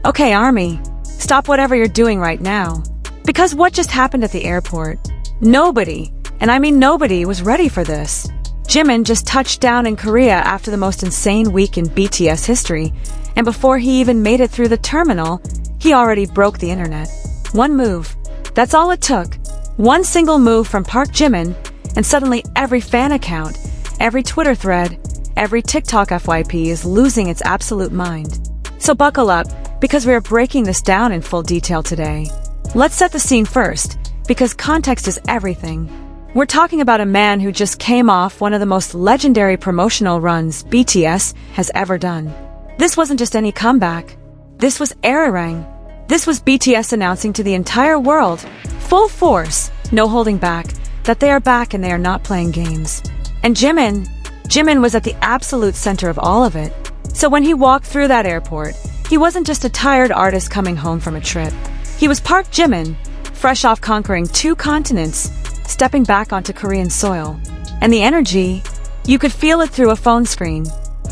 Okay, Army, stop whatever you're doing right now. Because what just happened at the airport? Nobody, and I mean nobody, was ready for this. Jimin just touched down in Korea after the most insane week in BTS history, and before he even made it through the terminal, he already broke the internet. One move. That's all it took. One single move from ParkJimin, and suddenly every fan account, every Twitter thread, every TikTok FYP is losing its absolute mind. So buckle up, because we are breaking this down in full detail today. Let's set the scene first, because context is everything. We're talking about a man who just came off one of the most legendary promotional runs BTS has ever done. This wasn't just any comeback. This was Arirang. This was BTS announcing to the entire world, full force, no holding back, that they are back and they are not playing games. And Jimin was at the absolute center of all of it. So when he walked through that airport, he wasn't just a tired artist coming home from a trip. He was ParkJimin, fresh off conquering 2 continents, stepping back onto Korean soil. And the energy, you could feel it through a phone screen.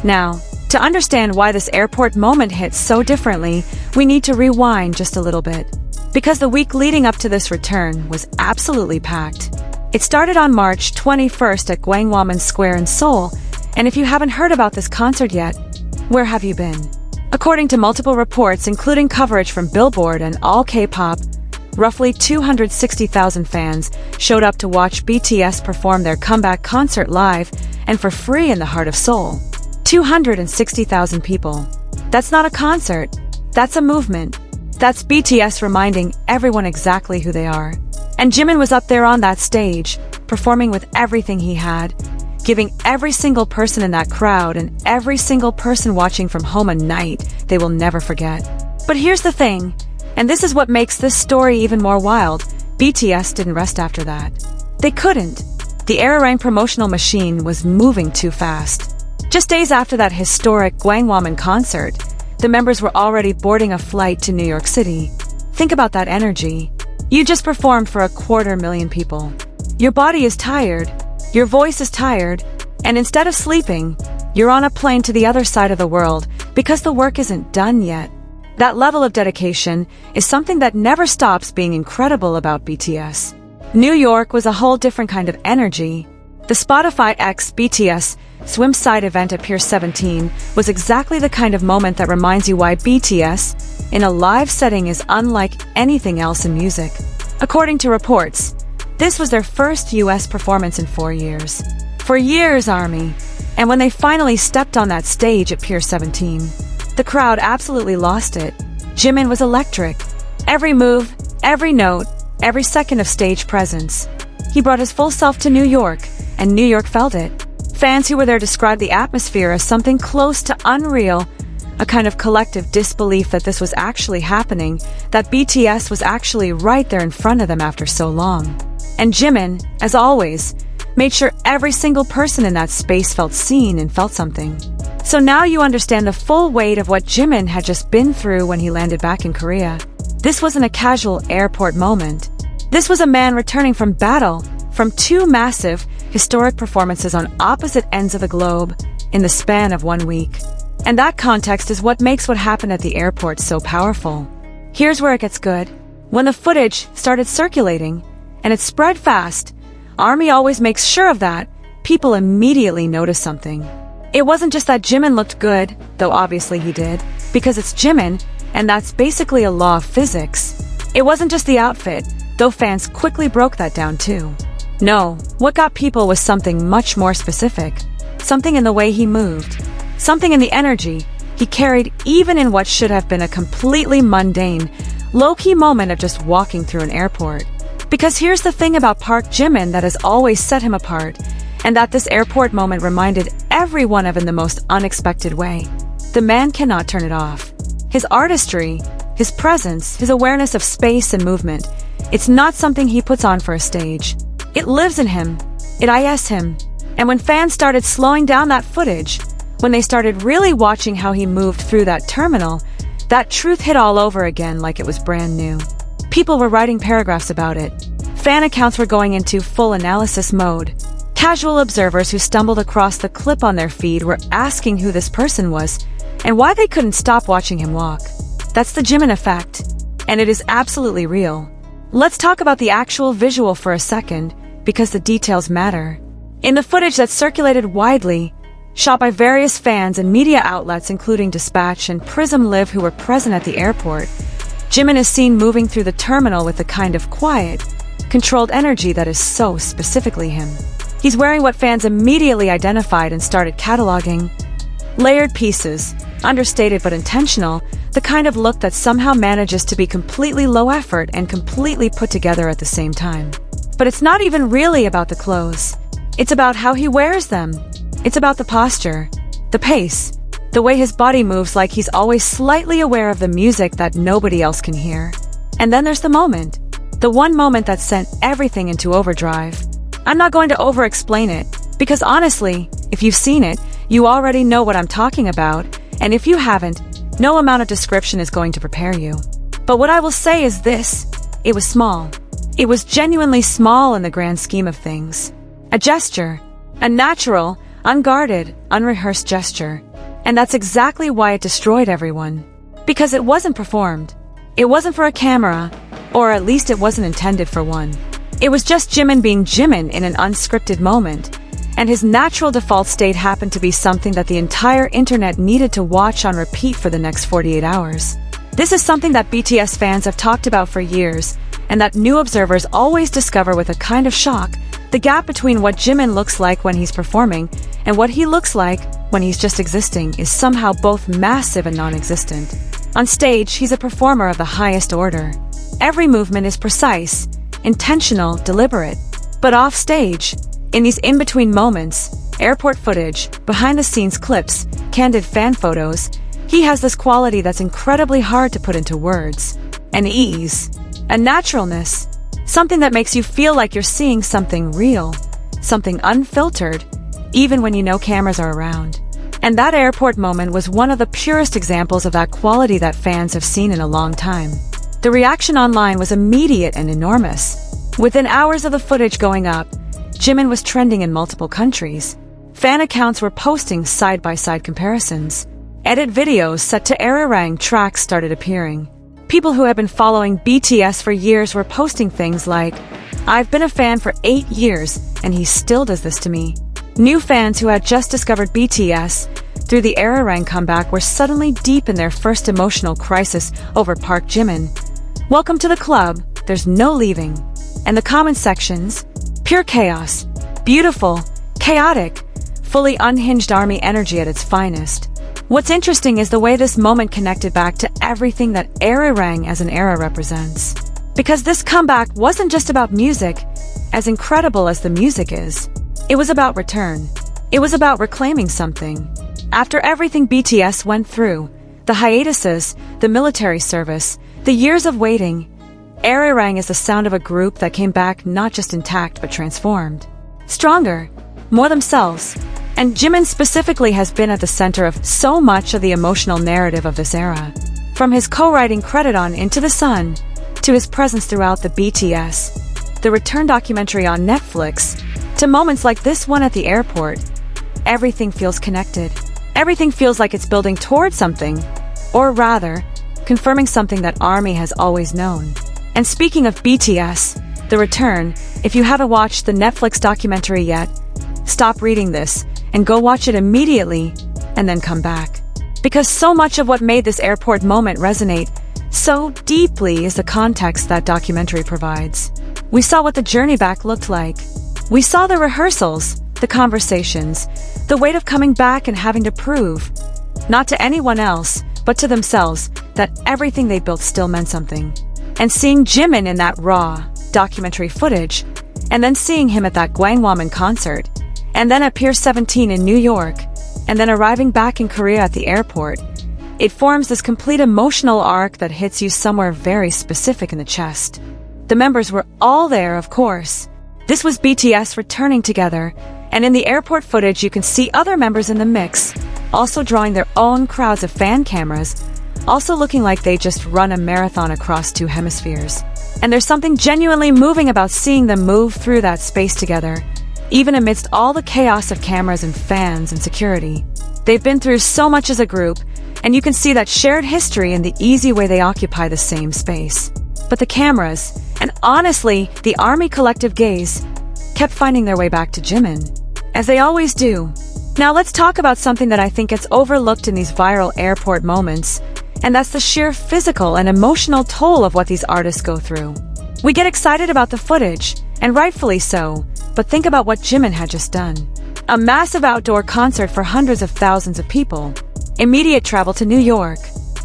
Now, to understand why this airport moment hits so differently, we need to rewind just a little bit. Because the week leading up to this return was absolutely packed. It started on March 21st at Gwanghwamun Square in Seoul, and if you haven't heard about this concert yet, where have you been? According to multiple reports, including coverage from Billboard and All K-pop, roughly 260,000 fans showed up to watch BTS perform their comeback concert live and for free in the heart of Seoul. 260,000 people. That's not a concert. That's a movement. That's BTS reminding everyone exactly who they are. And Jimin was up there on that stage, performing with everything he had, giving every single person in that crowd and every single person watching from home a night they will never forget. But here's the thing, and this is what makes this story even more wild, BTS didn't rest after that. They couldn't. The Arirang promotional machine was moving too fast. Just days after that historic Gwanghwamun concert, the members were already boarding a flight to New York City. Think about that energy. You just performed for 250,000 people. Your body is tired, your voice is tired, and instead of sleeping, you're on a plane to the other side of the world because the work isn't done yet. That level of dedication is something that never stops being incredible about BTS. New York was a whole different kind of energy. The Spotify x BTS Swimside event at Pier 17 was exactly the kind of moment that reminds you why BTS, in a live setting, is unlike anything else in music. According to reports, this was their first US performance in 4 years. For years, Army. And when they finally stepped on that stage at Pier 17, the crowd absolutely lost it. Jimin was electric. Every move, every note, every second of stage presence. He brought his full self to New York, and New York felt it. Fans who were there described the atmosphere as something close to unreal, a kind of collective disbelief that this was actually happening, that BTS was actually right there in front of them after so long. And Jimin, as always, made sure every single person in that space felt seen and felt something. So now you understand the full weight of what Jimin had just been through when he landed back in Korea. This wasn't a casual airport moment. This was a man returning from battle, from 2 massive, historic performances on opposite ends of the globe in the span of 1 week. And that context is what makes what happened at the airport so powerful. Here's where it gets good. When the footage started circulating, and it spread fast, Army always makes sure of that, people immediately noticed something. It wasn't just that Jimin looked good, though obviously he did, because it's Jimin, and that's basically a law of physics. It wasn't just the outfit, though fans quickly broke that down too. No, what got people was something much more specific. Something in the way he moved. Something in the energy he carried even in what should have been a completely mundane, low-key moment of just walking through an airport. Because here's the thing about ParkJimin that has always set him apart, and that this airport moment reminded everyone of in the most unexpected way. The man cannot turn it off. His artistry, his presence, his awareness of space and movement, it's not something he puts on for a stage. It lives in him. It is him. And when fans started slowing down that footage, when they started really watching how he moved through that terminal, that truth hit all over again like it was brand new. People were writing paragraphs about it. Fan accounts were going into full analysis mode. Casual observers who stumbled across the clip on their feed were asking who this person was and why they couldn't stop watching him walk. That's the Jimin effect. And it is absolutely real. Let's talk about the actual visual for a second, because the details matter. In the footage that circulated widely, shot by various fans and media outlets including Dispatch and Prism Live who were present at the airport, Jimin is seen moving through the terminal with a kind of quiet, controlled energy that is so specifically him. He's wearing what fans immediately identified and started cataloging. Layered pieces, understated but intentional, the kind of look that somehow manages to be completely low effort and completely put together at the same time. But it's not even really about the clothes. It's about how he wears them. It's about the posture, the pace, the way his body moves like he's always slightly aware of the music that nobody else can hear. And then there's the moment. The one moment that sent everything into overdrive. I'm not going to over-explain it, because honestly, if you've seen it, you already know what I'm talking about, and if you haven't, no amount of description is going to prepare you. But what I will say is this: it was small. It was genuinely small in the grand scheme of things. A gesture. A natural, unguarded, unrehearsed gesture. And that's exactly why it destroyed everyone. Because it wasn't performed. It wasn't for a camera, or at least it wasn't intended for one. It was just Jimin being Jimin in an unscripted moment. And his natural default state happened to be something that the entire internet needed to watch on repeat for the next 48 hours. This is something that BTS fans have talked about for years, and that new observers always discover with a kind of shock. The gap between what Jimin looks like when he's performing and what he looks like when he's just existing is somehow both massive and non-existent. On stage, he's a performer of the highest order. Every movement is precise, intentional, deliberate. But off stage, in these in-between moments, airport footage, behind-the-scenes clips, candid fan photos, he has this quality that's incredibly hard to put into words. An ease, a naturalness, something that makes you feel like you're seeing something real, something unfiltered, even when you know cameras are around. And that airport moment was one of the purest examples of that quality that fans have seen in a long time. The reaction online was immediate and enormous. Within hours of the footage going up, Jimin was trending in multiple countries. Fan accounts were posting side-by-side comparisons. Edit videos set to Arirang tracks started appearing. People who had been following BTS for years were posting things like, "I've been a fan for 8 years, and he still does this to me." New fans who had just discovered BTS through the Arirang comeback were suddenly deep in their first emotional crisis over ParkJimin. Welcome to the club, there's no leaving. And the comment sections, pure chaos, beautiful, chaotic, fully unhinged ARMY energy at its finest. What's interesting is the way this moment connected back to everything that Arirang as an era represents. Because this comeback wasn't just about music, as incredible as the music is. It was about return. It was about reclaiming something. After everything BTS went through, the hiatuses, the military service, the years of waiting, Arirang is the sound of a group that came back not just intact but transformed. Stronger, more themselves. And Jimin specifically has been at the center of so much of the emotional narrative of this era. From his co-writing credit on Into the Sun, to his presence throughout the BTS, the Return documentary on Netflix, to moments like this one at the airport, everything feels connected. Everything feels like it's building toward something, or rather, confirming something that ARMY has always known. And speaking of BTS, The Return, if you haven't watched the Netflix documentary yet, stop reading this and go watch it immediately, and then come back. Because so much of what made this airport moment resonate so deeply is the context that documentary provides. We saw what the journey back looked like. We saw the rehearsals, the conversations, the weight of coming back and having to prove, not to anyone else, but to themselves, that everything they built still meant something. And seeing Jimin in that raw, documentary footage, and then seeing him at that Gwangwamun concert, and then at Pier 17 in New York, and then arriving back in Korea at the airport, it forms this complete emotional arc that hits you somewhere very specific in the chest. The members were all there, of course. This was BTS returning together, and in the airport footage you can see other members in the mix, also drawing their own crowds of fan cameras, also looking like they just run a marathon across 2 hemispheres. And there's something genuinely moving about seeing them move through that space together, even amidst all the chaos of cameras and fans and security. They've been through so much as a group, And you can see that shared history in the easy way they occupy the same space. But the cameras, and honestly, the ARMY collective gaze, kept finding their way back to Jimin. As they always do. Now let's talk about something that I think gets overlooked in these viral airport moments, and that's the sheer physical and emotional toll of what these artists go through. We get excited about the footage, and rightfully so, but think about what Jimin had just done. A massive outdoor concert for hundreds of thousands of people. Immediate travel to New York.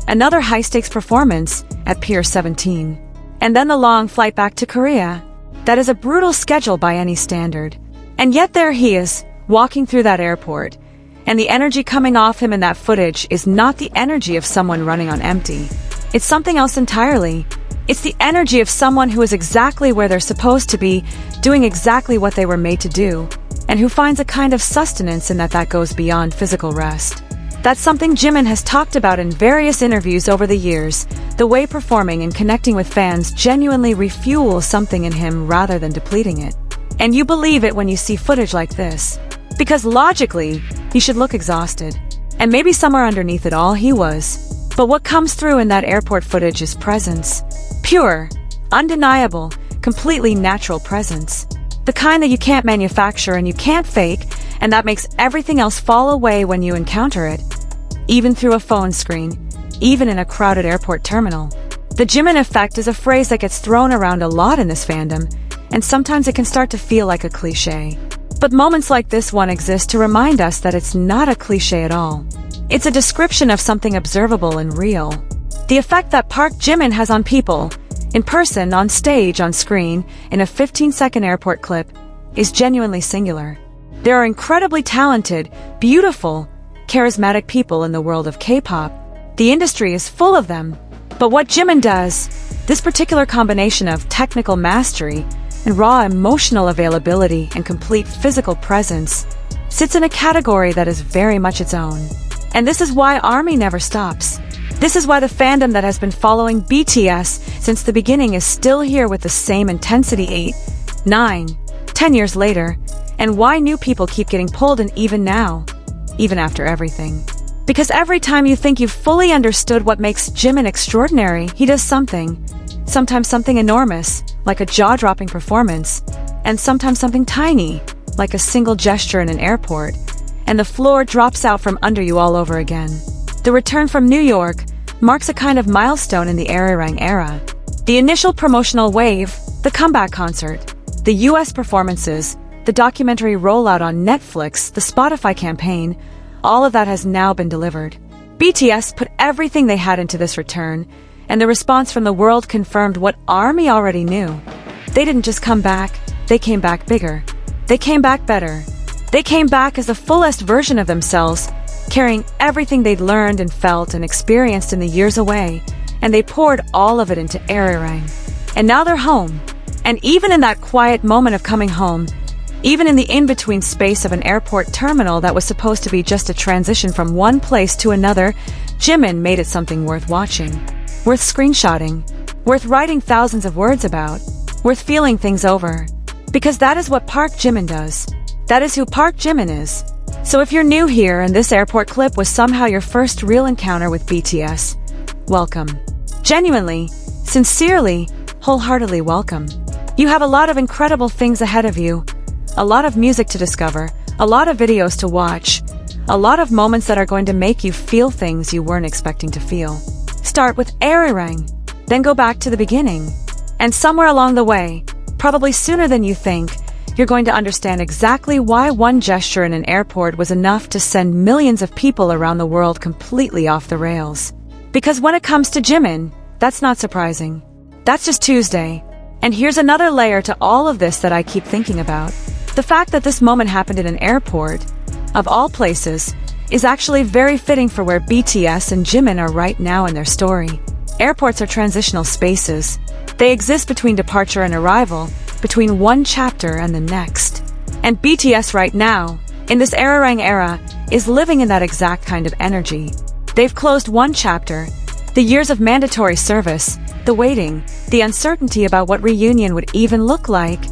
Another high-stakes performance at Pier 17. And then the long flight back to Korea. That is a brutal schedule by any standard. And yet there he is, walking through that airport. And the energy coming off him in that footage is not the energy of someone running on empty. It's something else entirely. It's the energy of someone who is exactly where they're supposed to be, doing exactly what they were made to do, and who finds a kind of sustenance in that goes beyond physical rest. That's something Jimin has talked about in various interviews over the years, the way performing and connecting with fans genuinely refuels something in him rather than depleting it. And you believe it when you see footage like this. Because logically, he should look exhausted. And maybe somewhere underneath it all he was. But what comes through in that airport footage is presence. Pure, undeniable, completely natural presence. The kind that you can't manufacture and you can't fake, and that makes everything else fall away when you encounter it. Even through a phone screen, even in a crowded airport terminal. The Jimin effect is a phrase that gets thrown around a lot in this fandom, and sometimes it can start to feel like a cliché. But moments like this one exist to remind us that it's not a cliché at all. It's a description of something observable and real. The effect that ParkJimin has on people, in person, on stage, on screen, in a 15-second airport clip, is genuinely singular. There are incredibly talented, beautiful, charismatic people in the world of K-pop. The industry is full of them. But what Jimin does, this particular combination of technical mastery and raw emotional availability and complete physical presence, sits in a category that is very much its own. And this is why ARMY never stops. This is why the fandom that has been following BTS since the beginning is still here with the same intensity 8, 9, 10 years later, and why new people keep getting pulled in even now, even after everything. Because every time you think you've fully understood what makes Jimin extraordinary, he does something. Sometimes something enormous, like a jaw-dropping performance, and sometimes something tiny, like a single gesture in an airport, and the floor drops out from under you all over again. The return from New York marks a kind of milestone in the Arirang era. The initial promotional wave, the comeback concert, the US performances, the documentary rollout on Netflix, the Spotify campaign, all of that has now been delivered. BTS put everything they had into this return, and the response from the world confirmed what ARMY already knew. They didn't just come back, they came back bigger. They came back better. They came back as the fullest version of themselves, carrying everything they'd learned and felt and experienced in the years away, and they poured all of it into Arirang. And now they're home. And even in that quiet moment of coming home, even in the in-between space of an airport terminal that was supposed to be just a transition from one place to another, Jimin made it something worth watching, worth screenshotting, worth writing thousands of words about, worth feeling things over. Because that is what ParkJimin does. That is who ParkJimin is. So if you're new here and this airport clip was somehow your first real encounter with BTS, welcome. Genuinely, sincerely, wholeheartedly welcome. You have a lot of incredible things ahead of you, a lot of music to discover, a lot of videos to watch, a lot of moments that are going to make you feel things you weren't expecting to feel. Start with Arirang, then go back to the beginning. And somewhere along the way, probably sooner than you think, you're going to understand exactly why one gesture in an airport was enough to send millions of people around the world completely off the rails. Because when it comes to Jimin, that's not surprising. That's just Tuesday. And here's another layer to all of this that I keep thinking about. The fact that this moment happened in an airport, of all places, is actually very fitting for where BTS and Jimin are right now in their story. Airports are transitional spaces. They exist between departure and arrival, between one chapter and the next. And BTS right now, in this Arirang era, is living in that exact kind of energy. They've closed one chapter, the years of mandatory service, the waiting, the uncertainty about what reunion would even look like,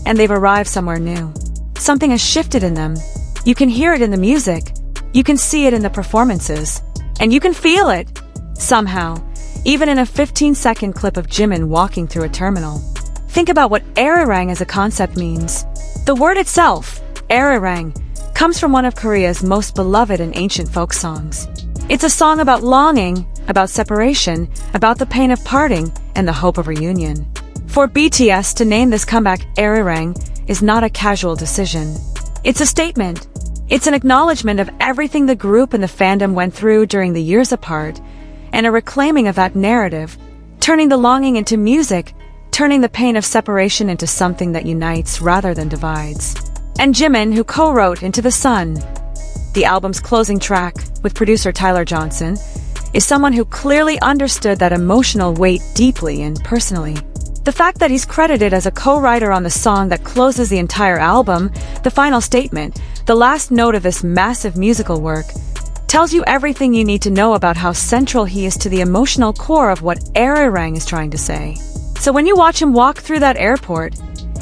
and they've arrived somewhere new. Something has shifted in them. You can hear it in the music. You can see it in the performances. And you can feel it, somehow, even in a 15-second clip of Jimin walking through a terminal. Think about what arirang as a concept means. The word itself, arirang, comes from one of Korea's most beloved and ancient folk songs. It's a song about longing, about separation, about the pain of parting, and the hope of reunion. For BTS to name this comeback arirang is not a casual decision. It's a statement. It's an acknowledgement of everything the group and the fandom went through during the years apart, and a reclaiming of that narrative, turning the longing into music, turning the pain of separation into something that unites rather than divides. And Jimin, who co-wrote Into the Sun, the album's closing track, with producer Tyler Johnson, is someone who clearly understood that emotional weight deeply and personally. The fact that he's credited as a co-writer on the song that closes the entire album, the final statement, the last note of this massive musical work, tells you everything you need to know about how central he is to the emotional core of what arirang is trying to say. So when you watch him walk through that airport,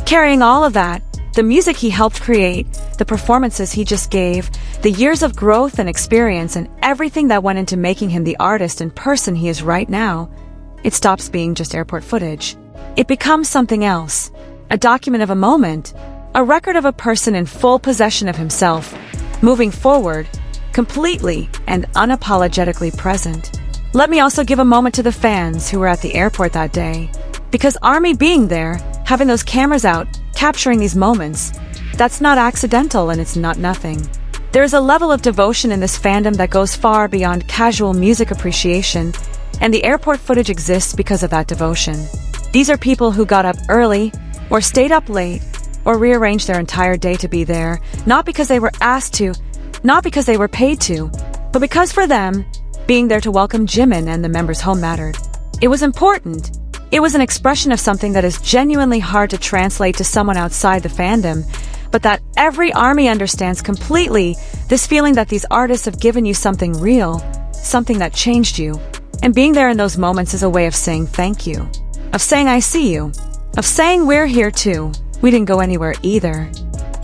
carrying all of that, the music he helped create, the performances he just gave, the years of growth and experience, and everything that went into making him the artist and person he is right now, it stops being just airport footage. It becomes something else, a document of a moment, a record of a person in full possession of himself, moving forward, completely and unapologetically present. Let me also give a moment to the fans who were at the airport that day, because ARMY being there, having those cameras out, capturing these moments, that's not accidental and it's not nothing. There is a level of devotion in this fandom that goes far beyond casual music appreciation, and the airport footage exists because of that devotion. These are people who got up early, or stayed up late, or rearranged their entire day to be there, not because they were asked to, not because they were paid to, but because for them, being there to welcome Jimin and the members home mattered. It was important. It was an expression of something that is genuinely hard to translate to someone outside the fandom, but that every ARMY understands completely, this feeling that these artists have given you something real, something that changed you. And being there in those moments is a way of saying thank you. Of saying I see you. Of saying we're here too. We didn't go anywhere either.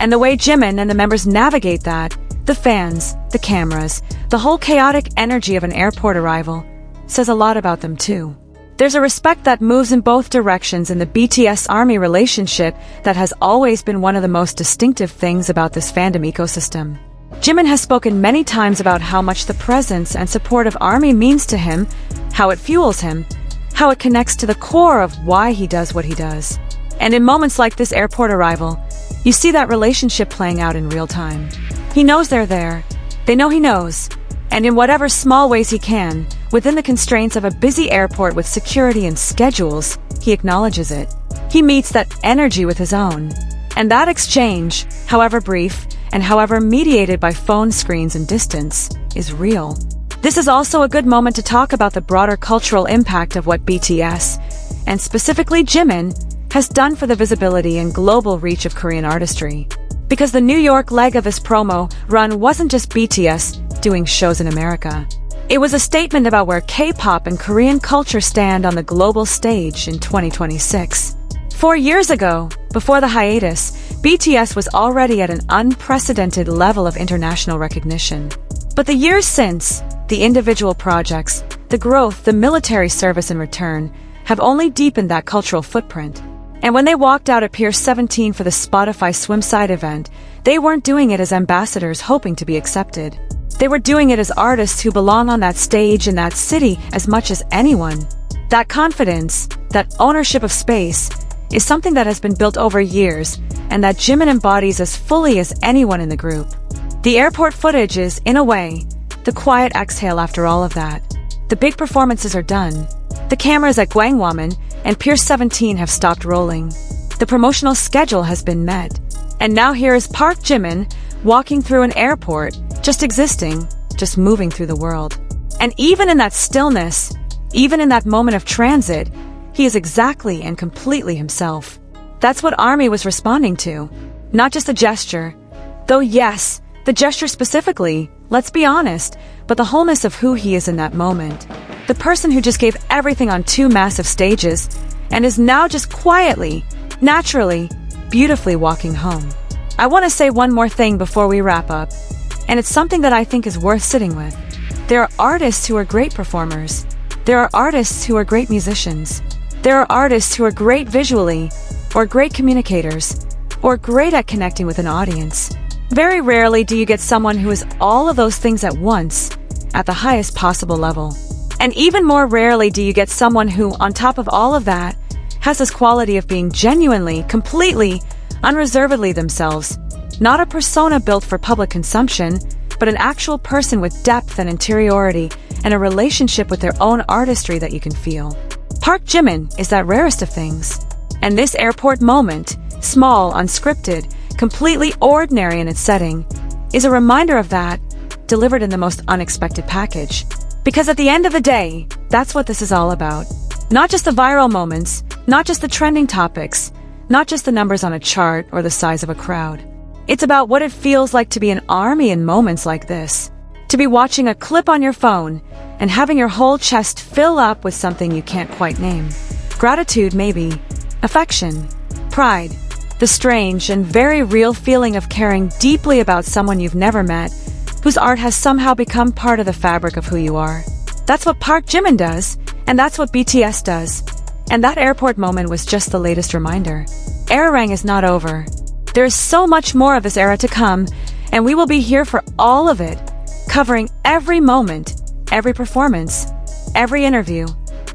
And the way Jimin and the members navigate that, the fans, the cameras, the whole chaotic energy of an airport arrival, says a lot about them too. There's a respect that moves in both directions in the BTS-ARMY relationship that has always been one of the most distinctive things about this fandom ecosystem. Jimin has spoken many times about how much the presence and support of ARMY means to him, how it fuels him, how it connects to the core of why he does what he does. And in moments like this airport arrival, you see that relationship playing out in real time. He knows they're there. They know he knows. And in whatever small ways he can, within the constraints of a busy airport with security and schedules, he acknowledges it. He meets that energy with his own. And that exchange, however brief, and however mediated by phone screens and distance, is real. This is also a good moment to talk about the broader cultural impact of what BTS, and specifically Jimin, has done for the visibility and global reach of Korean artistry. Because the New York leg of this promo run wasn't just BTS doing shows in America. It was a statement about where K-pop and Korean culture stand on the global stage in 2026. 4 years ago, before the hiatus, BTS was already at an unprecedented level of international recognition. But the years since, the individual projects, the growth, the military service in return, have only deepened that cultural footprint. And when they walked out at Pier 17 for the Spotify Swimside event, they weren't doing it as ambassadors hoping to be accepted. They were doing it as artists who belong on that stage in that city as much as anyone. That confidence, that ownership of space, is something that has been built over years, and that Jimin embodies as fully as anyone in the group. The airport footage is, in a way, the quiet exhale after all of that. The big performances are done. The cameras at Gwangwamun and Pier 17 have stopped rolling. The promotional schedule has been met. And now here is ParkJimin walking through an airport, just existing, just moving through the world. And even in that stillness, even in that moment of transit, he is exactly and completely himself. That's what ARMY was responding to. Not just a gesture. Though yes, the gesture specifically, let's be honest, but the wholeness of who he is in that moment. The person who just gave everything on 2 massive stages, and is now just quietly, naturally, beautifully walking home. I want to say one more thing before we wrap up, and it's something that I think is worth sitting with. There are artists who are great performers. There are artists who are great musicians. There are artists who are great visually, or great communicators, or great at connecting with an audience. Very rarely do you get someone who is all of those things at once, at the highest possible level. And even more rarely do you get someone who, on top of all of that, has this quality of being genuinely, completely, unreservedly themselves. Not a persona built for public consumption, but an actual person with depth and interiority and a relationship with their own artistry that you can feel. ParkJimin is that rarest of things. And this airport moment, small, unscripted, completely ordinary in its setting, is a reminder of that, delivered in the most unexpected package. Because at the end of the day, that's what this is all about. Not just the viral moments, not just the trending topics, not just the numbers on a chart or the size of a crowd. It's about what it feels like to be an army in moments like this. To be watching a clip on your phone and having your whole chest fill up with something you can't quite name. Gratitude, maybe. Affection. Pride. The strange and very real feeling of caring deeply about someone you've never met, whose art has somehow become part of the fabric of who you are. That's what ParkJimin does, and that's what BTS does. And that airport moment was just the latest reminder. Arirang is not over. There is so much more of this era to come, and we will be here for all of it, covering every moment, every performance, every interview,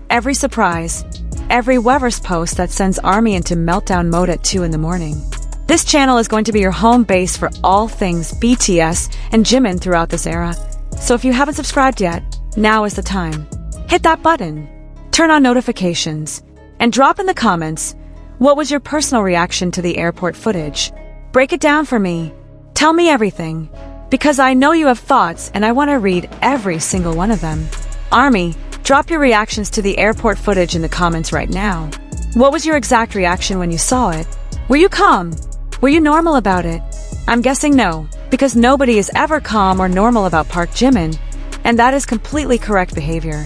every surprise, every Weverse post that sends ARMY into meltdown mode at 2 in the morning. This channel is going to be your home base for all things BTS and Jimin throughout this era. So if you haven't subscribed yet, now is the time. Hit that button, turn on notifications, and drop in the comments, what was your personal reaction to the airport footage? Break it down for me. Tell me everything. Because I know you have thoughts and I want to read every single one of them. ARMY, drop your reactions to the airport footage in the comments right now. What was your exact reaction when you saw it? Were you calm? Were you normal about it? I'm guessing no, because nobody is ever calm or normal about ParkJimin, and that is completely correct behavior.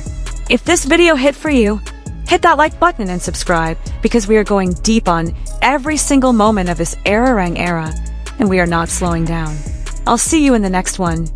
If this video hit for you, hit that like button and subscribe, because we are going deep on every single moment of this Arirang era, and we are not slowing down. I'll see you in the next one.